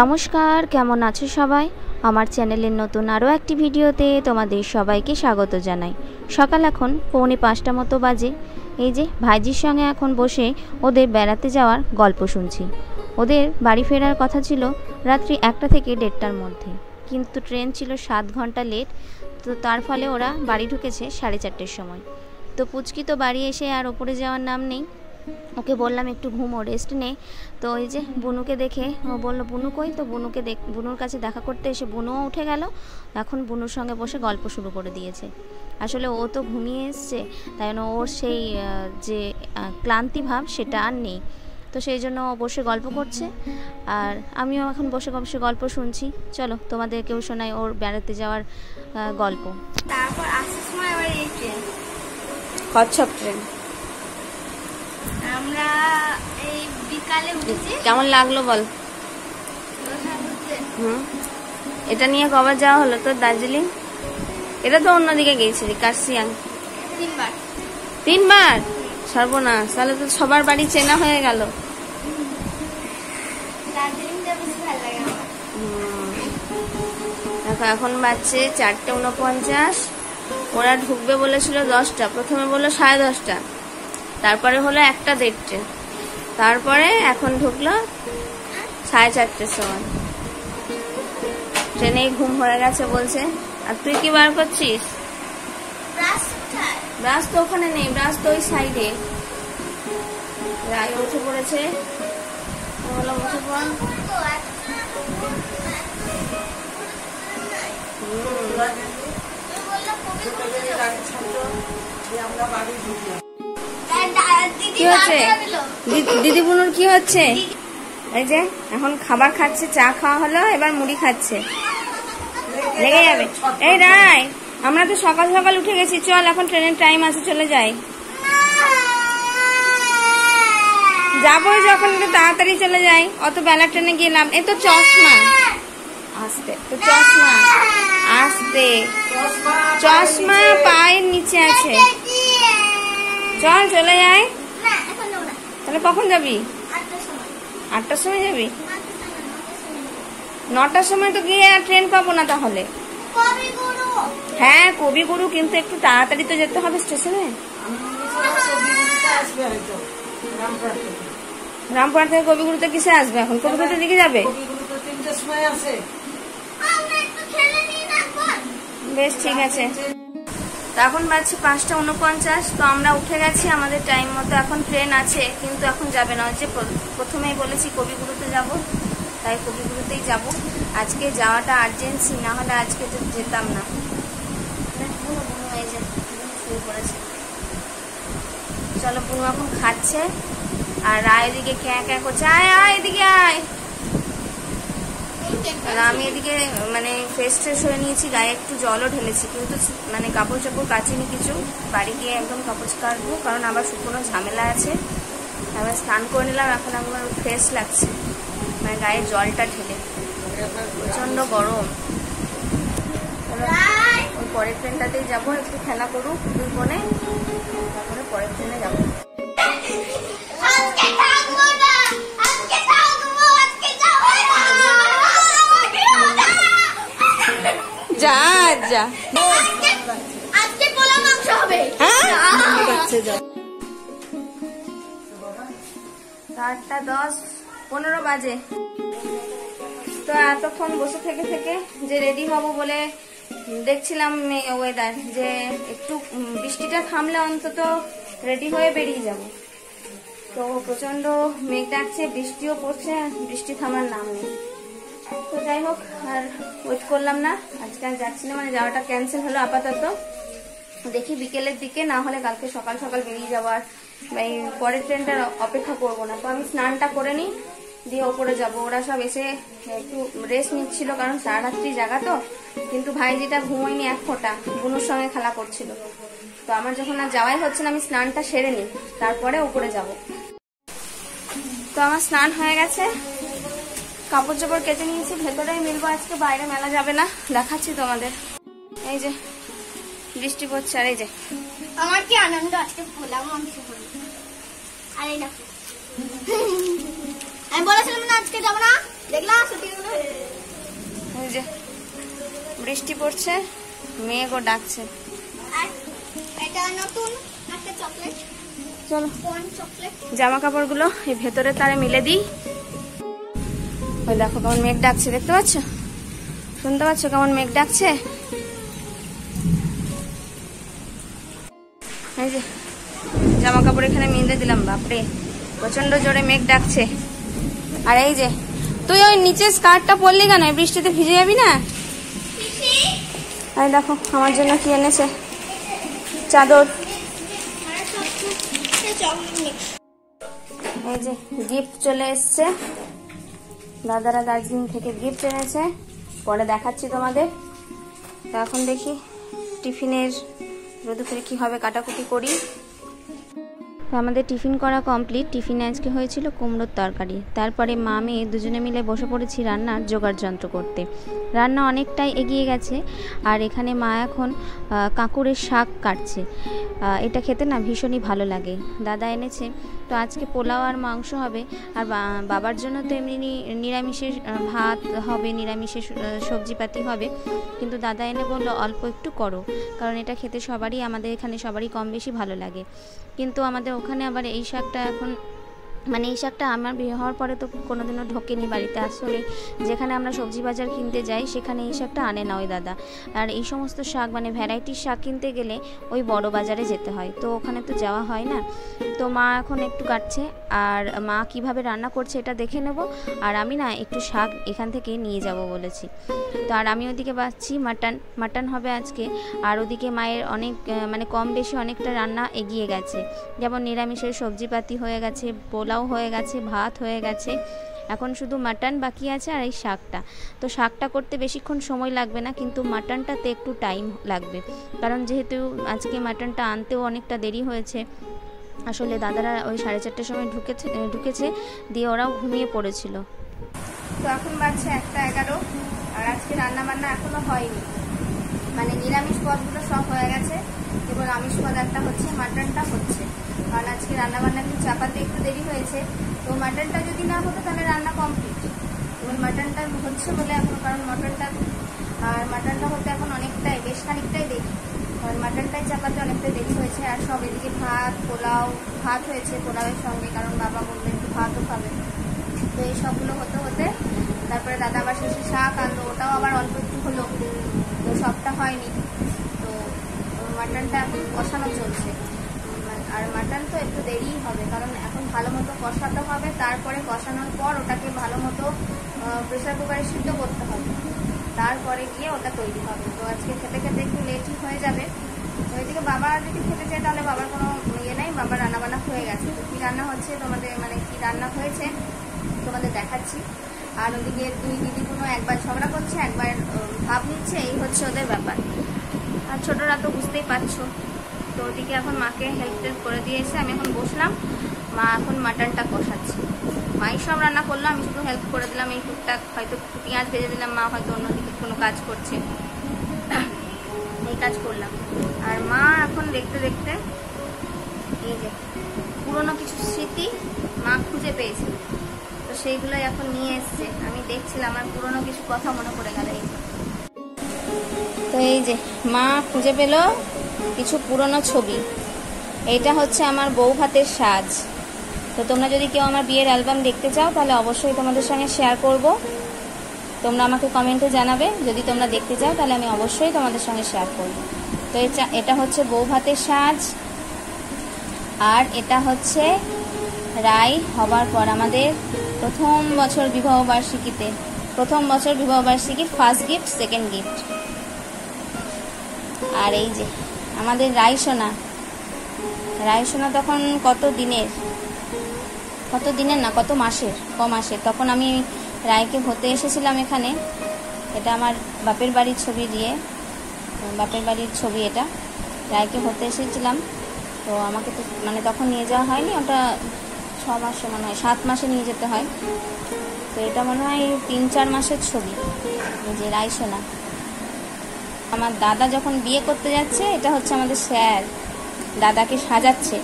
নমস্কার, কেমন আছো সবাই? আমার চ্যানেলের নতুন আরও একটি ভিডিওতে তোমাদের সবাইকে স্বাগত জানাই। সকাল এখন 4:45 মতো বাজে। এই যে ভাইজির সঙ্গে এখন বসে ওদের বেড়াতে যাওয়ার গল্প শুনছি। ওদের বাড়ি ফেরার কথা ছিল রাত্রি 1টা থেকে 1:30টার মধ্যে, কিন্তু ট্রেন ছিল 7 ঘন্টা লেট। তো তার ফলে ওরা বাড়ি ঢুকেছে 4:30টার সময়। তো পুচকি তো বাড়ি এসে আর ওপরে যাওয়ার নাম নেই। ওকে বললাম একটু ঘুমো, রেস্ট নে। তো এই যে বুনুকে দেখে ও বললো বুনু কই, তো বুনুর কাছে দেখা করতে এসে বুনুও উঠে গেল। এখন বুনুর সঙ্গে বসে গল্প শুরু করে দিয়েছে। আসলে ও তো ঘুমিয়ে এসছে, তাই জন্য ওর সেই যে ক্লান্তি ভাব সেটা আর নেই। তো সেই জন্য ও বসে গল্প করছে, আর আমিও এখন বসে বসে গল্প শুনছি। চলো তোমাদেরকেও শোনাই ওর বেড়াতে যাওয়ার গল্প। তারপর আসার সময় আবার এই ট্রেন, কচ্ছপ ট্রেন। আমরা এই বিকালে উঠেছি। কেমন লাগলো বল? এটা নিয়ে কবার যাওয়া হলো তোর দার্জিলিং? এটা তো অন্যদিকে গিয়েছিলি, কার্শিয়াং। 3বার? সর্বনাশ, তাহলে তো সবার বাড়ি চেনা হয়ে গেল। দেখো এখন বাজছে 4:49। ওরা ঢুকবে বলেছিল 10টা, প্রথমে বললো 10:30টা, তারপরে হলো 1:30, তারপরে এখন ঢুকলো 4:30টার সময়। ট্রেনেই ঘুম হয়ে গেছে বলছে। আর তুই কি বার করছিস? ব্রাশ তো ওখানে নেই, ব্রাশ তো ওই সাইডে। রায় উঠে পড়েছে, বললাম উঠে পড়। কি হচ্ছে দিদি বুনুর? কি হচ্ছে? এই যে এখন খাবার খাচ্ছে, চা খাওয়া হলো, এবার মুড়ি খাচ্ছে। লেগে যাবে। এই রায়, আমরা তো সকাল সকাল উঠে গেছি, চল এখন ট্রেনের টাইম আছে, চলে যাই। যাবো যখন একটু তাড়াতাড়ি চলে যাই, অত বেলা ট্রেনে গেলাম। এই তো চশমা আসতে, তো চশমা আসতে, চশমা পায়ের নিচে আছে। চল চলে যাই। তাহলে কখন যাবি? 8টার সময় যাবি? 9টার সময় তো গিয়ে আর ট্রেন পাবো না তাহলে। হ্যাঁ কবিগুরু, কিন্তু একটু তাড়াতাড়ি তো যেতে হবে স্টেশনে। রামপুরহাট থেকে কবিগুরুতে কিসে আসবে? এখন কবিগুরুতে দিকে যাবে। বেশ ঠিক আছে। তো এখন বাজছে 5:49। তো আমরা উঠে গেছি আমাদের টাইম মতো। এখন ট্রেন আছে, কিন্তু এখন যাবে না। যে প্রথমেই বলেছি কবিগুরুতে যাব, তাই কবিগুরুতেই যাব। আজকে যাওয়াটা আর্জেন্সি, না হলে আজকে তো যেতাম না। এই যে শুরু করেছে। চলো, বুনু এখন খাচ্ছে, আর রায় এদিকে ক্যাঁ ক্যাঁ করছে, আয় আয় এদিকে আয়। আমি এদিকে মানে ফ্রেশ ট্রেশ হয়ে নিয়েছি, গায়ে একটু জলও ঢেলেছি, কিন্তু মানে কাপড় চাপড় কাচিনি কিছু। বাড়ি গিয়ে একদম কাপড় কাটবো, কারণ আবার শুকনো ঝামেলা আছে। আবার স্নান করে নিলাম, এখন আমার ফ্রেশ লাগছে, মানে গায়ে জলটা ঢেলে। প্রচন্ড গরম। ওই পরের ট্রেনটাতেই যাবো, একটু খেলা করুক দুই বোনে, তারপরে পরের ট্রেনে যাবো। যা যা, আজকে পোলা মাংস হবে। 8:10-15 বাজে। তো এতক্ষণ বসে থেকে থেকে যে রেডি হব বলে দেখছিলাম ওয়েদার, যে একটু বৃষ্টিটা থামলে অন্তত রেডি হয়ে বেরিয়ে যাব। তো প্রচন্ড মেঘ ডাকছে, বৃষ্টিও পড়ছে, বৃষ্টি থামার নাম নেই। তো যাই হোক, আর ওয়েট করলাম না, আজকে আর যাচ্ছি না, মানে যাওয়াটা ক্যান্সেল হলো আপাতত। দেখি বিকেলের দিকে, না হলে কালকে সকাল সকাল বেরিয়ে যাবো। আর এই পরের ট্রেনটার অপেক্ষা করবো না। তো আমি স্নানটা করে নিই, দিয়ে ওপরে যাবো। ওরা সব এসে একটু রেস্ট নিচ্ছিল, কারণ সারারাত্রি জায়গা তো। কিন্তু ভাইজিটা ঘুমোয়নি এক ফোঁটা, বুনুর সঙ্গে খেলা করছিল। তো আমার যখন আর যাওয়াই হচ্ছে না, আমি স্নানটা সেরে নিই, তারপরে ওপরে যাব। তো আমার স্নান হয়ে গেছে, কাপড় চাপড় কেটে নিয়েছি, ভেতরেই মিলবো আজকে, বাইরে মেলা যাবে না। দেখাচ্ছি তোমাদের। এই যে বৃষ্টি পড়ছে, আর এই যে আমার কি আনন্দ, আজকে পোলা মাংস হবে। আর এই দেখো, আমি বলেছিলাম না আজকে যাবো না, দেখলাম সত্যি ওই যে বৃষ্টি পড়ছে, মেঘও ডাকছে। আর এটা নতুন একটা চকলেট। চলো কোন চকলেট? জামা কাপড়গুলো এই ভেতরে তারে মিলে দিই। ওই দেখো কেমন মেঘ ডাকছে, দেখতে পাচ্ছ, শুনতে পাচ্ছ কেমন মেঘ ডাকছে? এই যে জামা কাপড় এখানে মিলে দিলাম। বাপরে প্রচন্ড জোরে মেঘ ডাকছে। আর এই যে তুই ওই নিচে স্কার্টটা পরলি কেন? বৃষ্টিতে ভিজে যাবি না? এই দেখো আমার জন্য কি এনেছে, চাদর। এই যে গিফট চলে এসছে, দাদারা দার্জিলিং থেকে গিফট এনেছে, পরে দেখাচ্ছি তোমাদের। তো এখন দেখি টিফিনের দুপুরে কি হবে, কাটাকুটি করি। আমাদের টিফিন করা কমপ্লিট। টিফিনে আজকে হয়েছিল কুমড়োর তরকারি। তারপরে মা মেয়ে দুজনে মিলে বসে পড়েছি রান্নার জোগাড় যন্ত্র করতে। রান্না অনেকটাই এগিয়ে গেছে। আর এখানে মা এখন কাঁকুরের শাক কাটছে। এটা খেতে না ভীষণই ভালো লাগে, দাদা এনেছে। তো আজকে পোলাও আর মাংস হবে। আর বাবার জন্য তো এমনি নিরামিষের ভাত হবে, নিরামিষের সবজিপাতি হবে, কিন্তু দাদা এনে বললো অল্প একটু করো, কারণ এটা খেতে সবারই, আমাদের এখানে সবারই কম বেশি ভালো লাগে। কিন্তু আমাদের ওখানে আবার এই শাকটা এখন, মানে এই শাকটা আমার বিয়ে হওয়ার পরে তো কোনোদিনও ঢোকেনি বাড়িতে। আসলে যেখানে আমরা সবজি বাজার কিনতে যাই সেখানে এই শাকটা আনে না ওই দাদা। আর এই সমস্ত শাক মানে ভ্যারাইটির শাক কিনতে গেলে ওই বড় বাজারে যেতে হয়, তো ওখানে তো যাওয়া হয় না। তো মা এখন একটু কাটছে, আর মা কিভাবে রান্না করছে এটা দেখে নেব। আর আমি না একটু শাক এখান থেকে নিয়ে যাব বলেছি। তো আর আমি ওদিকে বাছছি মাটন হবে আজকে। আর ওদিকে মায়ের অনেক মানে কম বেশি অনেকটা রান্না এগিয়ে গেছে, যেমন নিরামিষের সবজিপাতি হয়ে গেছে, পোলাও হয়ে গেছে, ভাত হয়ে গেছে, এখন শুধু মাটন বাকি আছে আর এই শাকটা। তো শাকটা করতে বেশিক্ষণ সময় লাগবে না, কিন্তু মাটনটাতে একটু টাইম লাগবে, কারণ যেহেতু আজকে মাটনটা আনতেও অনেকটা দেরি হয়েছে। আসলে দাদারা ওই 4:30টার সময় ঢুকেছে, দিয়ে ওরাও ঘুমিয়ে পড়েছিল। তো এখন বাজছে 1:11, আর আজকে রান্না বান্না এখনো হয়নি, মানে নিরামিষ পদগুলো সব হয়ে গেছে, এবং আমিষ পদ একটা হচ্ছে, মাটনটা হচ্ছে। কারণ আজকে রান্নাবান্না একটু চাপাতে একটু দেরি হয়েছে। তো মাটনটা যদি না হতো তাহলে রান্না কমপ্লিট। এবার মাটনটা হচ্ছে বলে এখন, কারণ মাটনটা হতে এখন অনেকটাই, বেশ খানিকটাই দেরি, কারণ মাটনটাই চাপাতে অনেকটাই দেরি হয়েছে। আর সব এদিকে ভাত হয়েছে পোলাওয়ের সঙ্গে, কারণ বাবা বললে একটু ভাতও খাবে। তো এই সবগুলো হতে হতে তারপরে দাদা আবার শেষে শাক আনলো, ওটাও আবার অল্প একটু হলো, তো সবটা হয়নি। তো মাটনটা এখন কষানো চলছে। আর মাটন তো একটু দেরিই হবে, কারণ এখন ভালো মতো কষাতে হবে, তারপরে কষানোর পর ওটাকে ভালো মতো প্রেসার কুকারে সিদ্ধ করতে হবে, তারপরে গিয়ে ওটা তৈরি হবে। তো আজকে খেতে খেতে একটু লেটই হয়ে যাবে। তো এদিকে বাবা যদি খেতে চায় তাহলে বাবার কোনো ইয়ে নেই, বাবার রান্নাবান্না হয়ে গেছে। তো কী রান্না হচ্ছে তোমাদের, মানে কী রান্না হয়েছে তোমাদের দেখাচ্ছি। আর ওদিকে দুই দিদি কোনো একবার ঝগড়া করছে, একবার ভাব নিচ্ছে, এই হচ্ছে ওদের ব্যাপার। আর ছোটরা তো বুঝতেই পারছো। তো ওদিকে এখন মাকে হেল্প করে দিয়েছে, আমি এখন বসলাম, মা এখন মাটনটা কষাচ্ছে। মাই সব রান্না করলো, আমি শুধু হেল্প করে দিলাম, এই টুকটাক হয়তো পেঁয়াজ ভেজে দিলাম, মা হয়তো অন্যদিকে কোনো কাজ করছে, এই কাজ করলাম। আর মা এখন দেখতে দেখতে এই যে পুরোনো কিছু স্মৃতি মা খুঁজে পেয়েছে, তো সেইগুলোই এখন নিয়ে এসছে। আমি দেখছিলাম, আমার পুরোনো কিছু কথা মনে পড়ে গেল। এই তো এই যে মা খুঁজে পেল কিছু পুরনো ছবি। এইটা হচ্ছে আমার বউ ভাতের সাজ। তো তোমরা যদি কেউ আমার বিয়ের অ্যালবাম দেখতে চাও তাহলে অবশ্যই তোমাদের সঙ্গে শেয়ার করব। তোমরা আমাকে কমেন্টে জানাবে, যদি তোমরা দেখতে চাও তাহলে আমি অবশ্যই তোমাদের সঙ্গে শেয়ার করব। তো এটা হচ্ছে বউ ভাতের সাজ, আর এটা হচ্ছে রায় হবার পর আমাদের প্রথম বছর বিবাহবার্ষিকীর ফার্স্ট গিফট, সেকেন্ড গিফট। আর এই যে আমাদের রায়সোনা তখন কত মাসের তখন আমি রায়কে হতে এসেছিলাম এখানে। এটা আমার বাপের বাড়ির ছবি, এটা রায়কে হতে এসেছিলাম। তো আমাকে তো মানে তখন নিয়ে যাওয়া হয়নি, ওটা 6 মাস মনে হয়, 7 মাসে নিয়ে যেতে হয়। তো এটা মনে হয় 3-4 মাসের ছবি, এই যে রায়সোনা। আমার দাদা যখন বিয়ে করতে যাচ্ছে, এটা হচ্ছে আমাদের স্যার দাদাকে সাজাচ্ছে,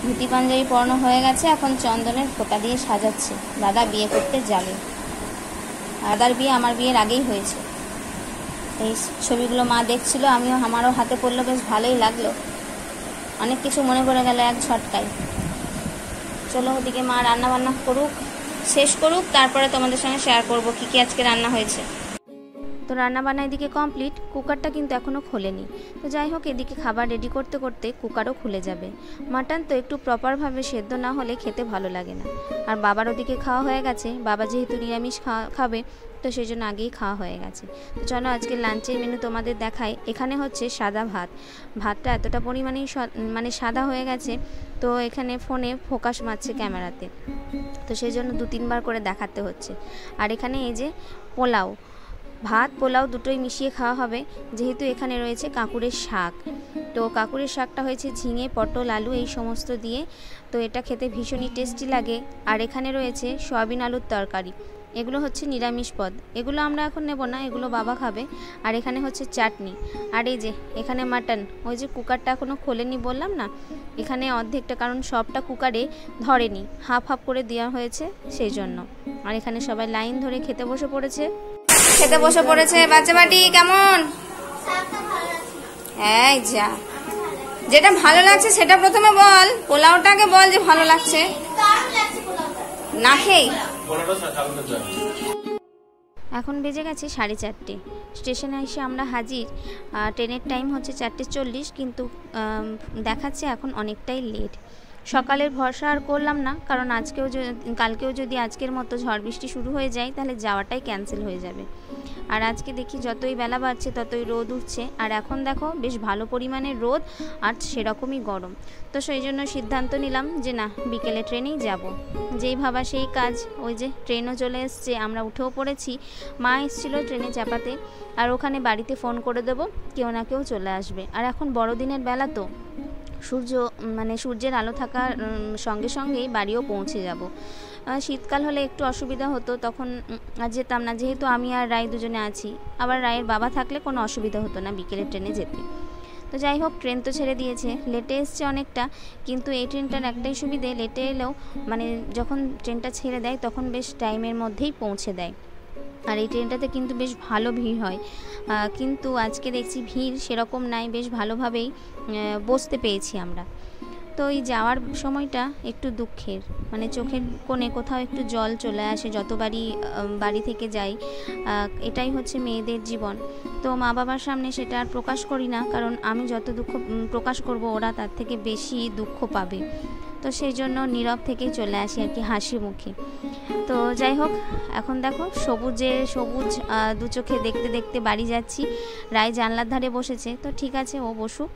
ধুতি পাঞ্জাবি পরানো হয়ে গেছে, এখন চন্দনের ফোঁটা দিয়ে সাজাচ্ছে, দাদা বিয়ে করতে যাবে। দাদার বিয়ে আমার বিয়ের আগেই হয়েছে। এই ছবিগুলো মা দেখছিল, আমারও হাতে পড়লো, বেশ ভালোই লাগলো, অনেক কিছু মনে পড়ে গেল এক ঝটকায়। চলো ওদিকে মা রান্না বান্না করুক, শেষ করুক, তারপরে তোমাদের সঙ্গে শেয়ার করব কী কী আজকে রান্না হয়েছে। তো রান্নাবান্না এদিকে কমপ্লিট, কুকারটা কিন্তু এখনও খোলেনি। তো যাই হোক, এদিকে খাবার রেডি করতে করতে কুকারও খুলে যাবে। মাটন তো একটু প্রপারভাবে সেদ্ধ না হলে খেতে ভালো লাগে না। আর বাবার ওদিকে খাওয়া হয়ে গেছে, বাবা যেহেতু নিরামিষ খাবে, তো সেই জন্য আগেই খাওয়া হয়ে গেছে। তো চলো আজকে লাঞ্চের মেনু তোমাদের দেখাই। এখানে হচ্ছে সাদা ভাত, ভাতটা এতটা পরিমাণেই মানে সাদা হয়ে গেছে, তো এখানে ফোনে ফোকাস মারছে ক্যামেরাতে, তো সেই জন্য 2-3 বার করে দেখাতে হচ্ছে। আর এখানে এই যে পোলাও, ভাত পোলাও দুটোই মিশিয়ে খাওয়া হবে, যেহেতু এখানে রয়েছে কাঁকুরের শাক। তো কাঁকুরের শাকটা হয়েছে ঝিঙে, পটল, আলু এই সমস্ত দিয়ে, তো এটা খেতে ভীষণই টেস্টি লাগে। আর এখানে রয়েছে সয়াবিন আলুর তরকারি, এগুলো হচ্ছে নিরামিষ পদ, এগুলো আমরা এখন নেব না, এগুলো বাবা খাবে। আর এখানে হচ্ছে চাটনি। আর এই যে এখানে মাটন, ওই যে কুকারটা এখনও খোলেনি বললাম না, এখানে অর্ধেকটা, কারণ সবটা কুকারে ধরেনি, হাফ হাফ করে দেওয়া হয়েছে সেই জন্য। আর এখানে সবাই লাইন ধরে খেতে বসে পড়েছে। বাচ্চা বাটি কেমন? এই যা, যেটা ভালো লাগছে সেটা প্রথমে বল, পোলাওটাকে বল যে ভালো লাগছে না খেয়ে। এখন বেজে গেছে 4:30, স্টেশনে এসে আমরা হাজির। ট্রেনের টাইম হচ্ছে 4:40, কিন্তু দেখাচ্ছে এখন অনেকটাই লেট। সকালের ভরসা আর করলাম না, কারণ কালকেও যদি আজকের মতো ঝড় বৃষ্টি শুরু হয়ে যায় তাহলে যাওয়াটাই ক্যান্সেল হয়ে যাবে। আর আজকে দেখি যতই বেলা বাড়ছে ততই রোদ উঠছে, আর এখন দেখো বেশ ভালো পরিমাণে রোদ আর সেরকমই গরম। তো সেই জন্য সিদ্ধান্ত নিলাম যে না, বিকেলে ট্রেনেই যাব। যেই ভাবা সেই কাজ, ওই যে ট্রেনও চলে এসছে, আমরা উঠেও পড়েছি। মা এসেছিল ট্রেনে চাপাতে, আর ওখানে বাড়িতে ফোন করে দেবো, কেউ না কেউ চলে আসবে। আর এখন বড়দিনের বেলা, তো সূর্যের আলো থাকার সঙ্গে সঙ্গেই বাড়িও পৌঁছে যাব। শীতকাল হলে একটু অসুবিধা হতো, তখন আর যেতাম না, যেহেতু আমি আর রায় দুজনে আছি। আবার রায়ের বাবা থাকলে কোনো অসুবিধা হতো না বিকেলে ট্রেনে যেতে। তো যাই হোক, ট্রেন তো ছেড়ে দিয়েছে, লেটে এসছে অনেকটা, কিন্তু এই ট্রেনটার একটাই সুবিধে, লেটে এলেও মানে যখন ট্রেনটা ছেড়ে দেয় তখন বেশ টাইমের মধ্যেই পৌঁছে দেয়। আর এই ট্রেনটাতে কিন্তু বেশ ভালো ভিড় হয়, কিন্তু আজকে দেখছি ভিড় সেরকম নাই, বেশ ভালোভাবেই বসতে পেয়েছি আমরা। তো এই যাওয়ার সময়টা একটু দুঃখের, মানে চোখের কোণে কোথাও একটু জল চলে আসে যতবারই বাড়ি থেকে যাই। এটাই হচ্ছে মেয়েদের জীবন। তো মা বাবার সামনে সেটা আর প্রকাশ করি না, কারণ আমি যত দুঃখ প্রকাশ করব ওরা তার থেকে বেশি দুঃখ পাবে। তো সেই জন্য নীরব থেকেই চলে আসি আর কি, হাসি মুখে। তো যাই হোক, এখন দেখো সবুজ দু চোখে দেখতে দেখতে বাড়ি যাচ্ছি। রায় জানলার ধারে বসেছে, তো ঠিক আছে ও বসুক,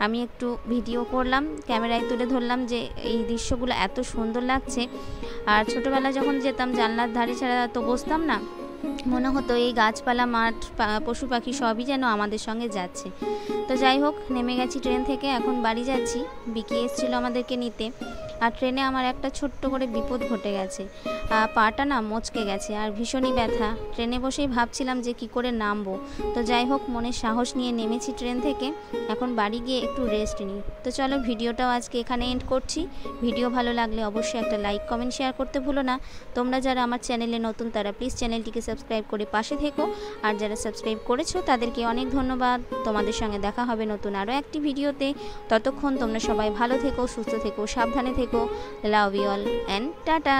আমি একটু ভিডিও করলাম, ক্যামেরায় তুলে ধরলাম যে এই দৃশ্যগুলো এত সুন্দর লাগছে। আর ছোটোবেলা যখন যেতাম জানলার ধারে ছাড়া তো বসতাম না, মনে হতো এই গাছপালা, মাঠ, পশু পাখি সবই যেন আমাদের সঙ্গে যাচ্ছে। তো যাই হোক, নেমে গেছি ট্রেন থেকে, এখন বাড়ি যাচ্ছি। বিকি এসেছিল আমাদেরকে নিতে। আর ট্রেনে আমার একটা ছোট্ট করে বিপদ ঘটে গেছে, পাটা না মচকে গেছে আর ভীষণই ব্যথা। ট্রেনে বসেই ভাবছিলাম যে কি করে নামবো। তো যাই হোক, মনের সাহস নিয়ে নেমেছি ট্রেন থেকে, এখন বাড়ি গিয়ে একটু রেস্ট নিই। তো চলো, ভিডিওটাও আজকে এখানে এন্ড করছি। ভিডিও ভালো লাগলে অবশ্যই একটা লাইক, কমেন্ট, শেয়ার করতে ভুলো না। তোমরা যারা আমার চ্যানেলে নতুন তারা প্লিজ চ্যানেলটিকে সাবস্ক্রাইব করে পাশে থেকো, আর যারা সাবস্ক্রাইব করেছো তাদেরকে অনেক ধন্যবাদ। তোমাদের সঙ্গে দেখা হবে নতুন আরও একটি ভিডিওতে। ততক্ষণ তোমরা সবাই ভালো থেকো, সুস্থ থেকো, সাবধানে থেকো। Love you all and tata.